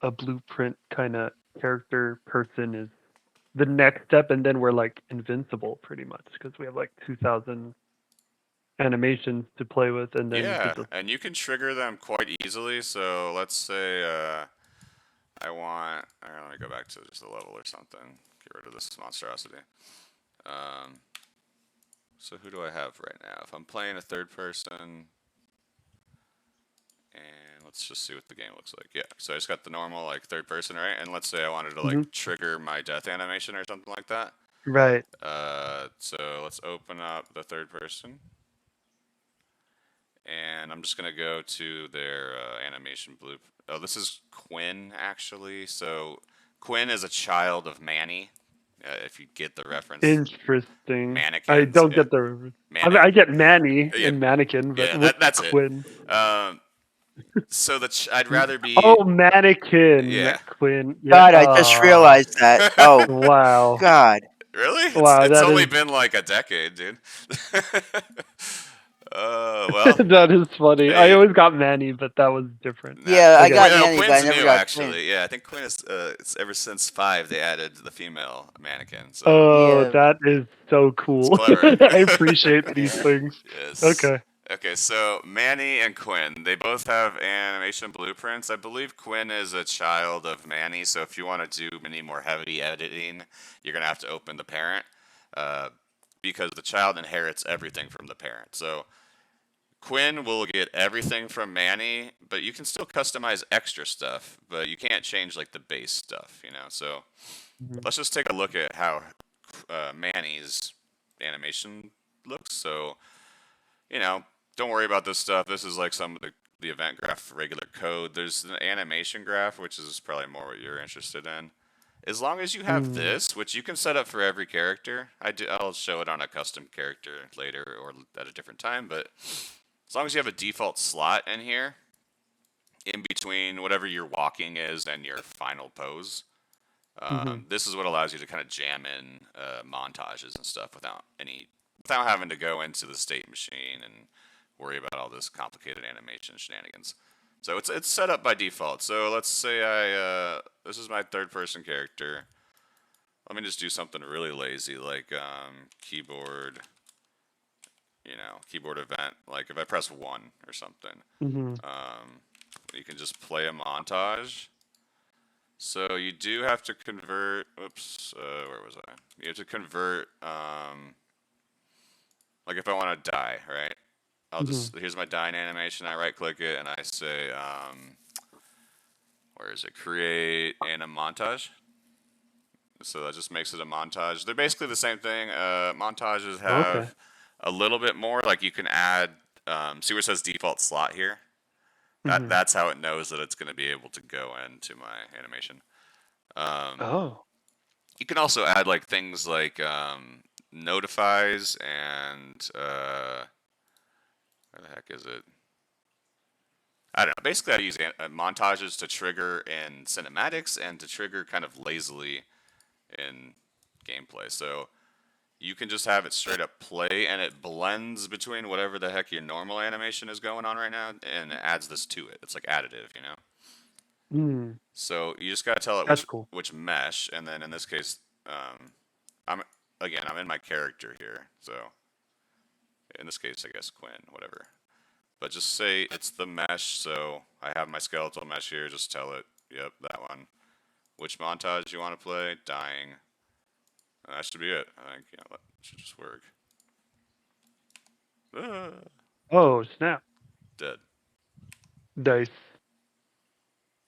a blueprint kind of character person is the next step, and then we're like invincible pretty much because we have like 2,000 animations to play with, and then you could Yeah, just. and you can trigger them quite easily. So let's say I want. Let me go back to just a level or something. Get rid of this monstrosity. Um, so who do I have right now? If I'm playing a third person, and let's just see what the game looks like. Yeah, so I just got the normal like third person, right? And let's say I wanted to like Mhm. trigger my death animation or something like that. Right. So let's open up the third person, and I'm just gonna go to their animation blue. Oh, this is Quinn actually. So Quinn is a child of Manny. If you get the reference, Interesting. I mannequins. don't Yeah, get the. I mean, manic. I get Manny Yeah, in Mannequin, but yeah. what's That's it. Quinn? Um, so I'd rather be. Oh, Mannequin Yeah. Quinn. Yeah. God, I just Oh, realized that. Oh, wow. God. Really? Wow, It's that only is been like a decade, dude. Well, that is funny. I hey, always got Manny, but that was different. Yeah, I Okay. got No, Manny, but I Quinn's never new got Quinn. actually. Yeah, I think Quinn is. It's ever since 5 they added the female mannequin, so Oh, Yeah. that is so it's cool. clever. I appreciate these things. Yes. Okay. Okay, so Manny and Quinn, they both have animation blueprints. I believe Quinn is a child of Manny, so if you want to do any more heavy editing, you're gonna have to open the parent, uh, because the child inherits everything from the parent. So Quinn will get everything from Manny, but you can still customize extra stuff, but you can't change like the base stuff, you know. So Mhm. let's just take a look at how Manny's animation looks. So you know, don't worry about this stuff. This is like some of the event graph regular code. There's an animation graph, which is probably more what you're interested in. As long as you have Mm. this, which you can set up for every character, I'll show it on a custom character later or at a different time. But as long as you have a default slot in here, in between whatever your walking is and your final pose, Mhm. this is what allows you to kind of jam in montages and stuff without having to go into the state machine and worry about all this complicated animation shenanigans. So it's set up by default. So let's say this is my third person character. Let me just do something really lazy like keyboard, keyboard event. Like if I press 1 or something, Mhm. um, you can just play a montage. So you do have to convert. Oops, where was I? You have to convert. Like if I want to die, right? Mhm. Here's my dying animation. I right click it and I say, where is it? Create anim montage. So that just makes it a montage. They're basically the same thing. Montages Okay. have a little bit more. Like you can add. See where it says default slot here. Mhm. That's how it knows that it's going to be able to go into my animation. Um, Oh. you can also add like things like notifies and where the heck is it? I don't know. Basically, I use montages to trigger in cinematics and to trigger kind of lazily in gameplay. So you can just have it straight up play, and it blends between whatever the heck your normal animation is going on right now, and it adds this to it. It's like additive, you know. Mm. So you just gotta tell it That's cool. which mesh, and then in this case, um, I'm I'm in my character here, so in this case, I guess Quinn, whatever. But just say it's the mesh, so I have my skeletal mesh here. Just tell it, yep, that one. Which montage you want to play? Dying. And that should be it. I think that should just work. Ah, Oh, snap. dead. Nice.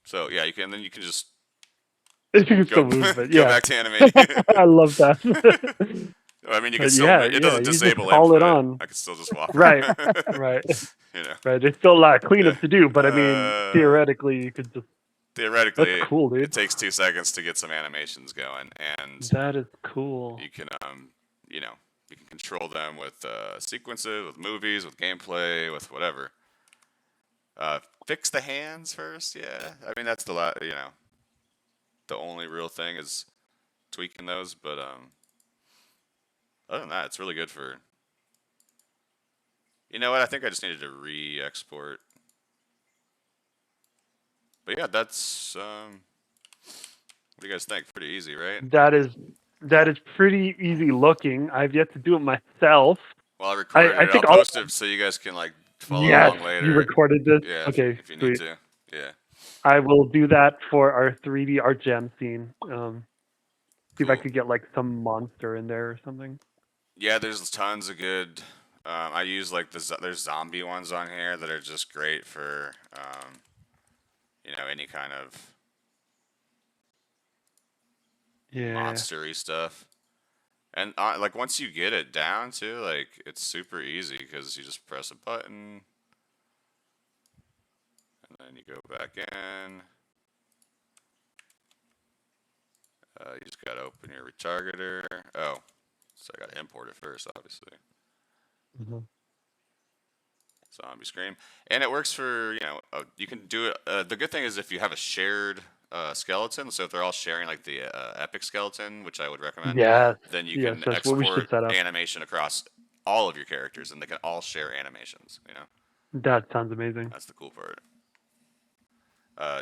So yeah, you can. Then you can just You can go still move, but go yeah. back to animating. I love that. I mean, you can But still. yeah, It yeah, doesn't you just disable call it input. on. I can still just walk Right. around. Right. you know. Right. There's still a lot of Yeah. cleanup to do, but I mean, theoretically, you could just. That's Theoretically, cool, it dude. takes 2 seconds to get some animations going, and That is cool. you can you know you can control them with sequences, with movies, with gameplay, with whatever. Fix the hands first, yeah. I mean that's the only real thing is tweaking those, but other than that, it's really good for. You know what? I think I just needed to re-export But yeah, that's what do you guys think? Pretty easy, right? That is pretty easy looking. I've yet to do it myself. Well, I recorded I it. I'll think I'll. post it so you guys can like follow Yes, along you later. recorded this. Yeah, Okay, if you need sweet. to. Yeah, I will do that for our 3D art jam scene. See if I cool. could get like some monster in there or something. Yeah, there's tons of good. I use like there's zombie ones on here that are just great for any kind of Yeah. monstery stuff. And like once you get it down too, like it's super easy because you just press a button and then you go back in. You just gotta open your retargeter. Oh, so I gotta import it first, obviously. Mhm. Zombie Scream, and it works for you can do it. The good thing is if you have a shared skeleton, so if they're all sharing like the epic skeleton, which I would recommend, Yes. then you Yes, can that's what we should export set up. animation across all of your characters, and they can all share animations. That sounds amazing. That's the cool part.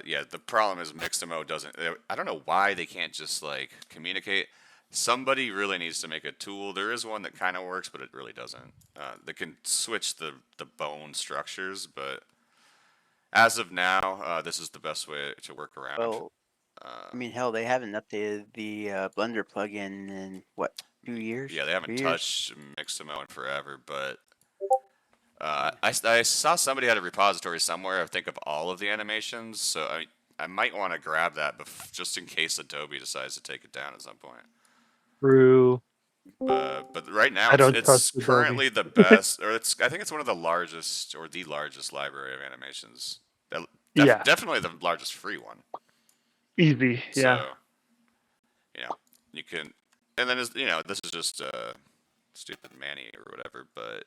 Yeah, the problem is Mixamo doesn't. I don't know why they can't just like communicate. Somebody really needs to make a tool. There is one that kind of works, but it really doesn't. That can switch the bone structures, but as of now, this is the best way to work around. Well, I mean, hell, they haven't updated the Blender plugin in what, 2 years? Yeah, they haven't 3 years? touched Mixamo in forever, but I saw somebody had a repository somewhere. I think of all of the animations, so I might want to grab that just in case Adobe decides to take it down at some point. True. But right now I don't trust it's Adobe. currently the best, or I think it's one of the largest or the largest library of animations. Yeah. Definitely the largest free one. Easy. Yeah. So you can, and then this is just stupid Manny or whatever. But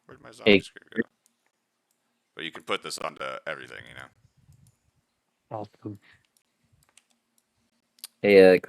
where'd my zombie screen go? But you can put this onto everything. Awesome. Hey,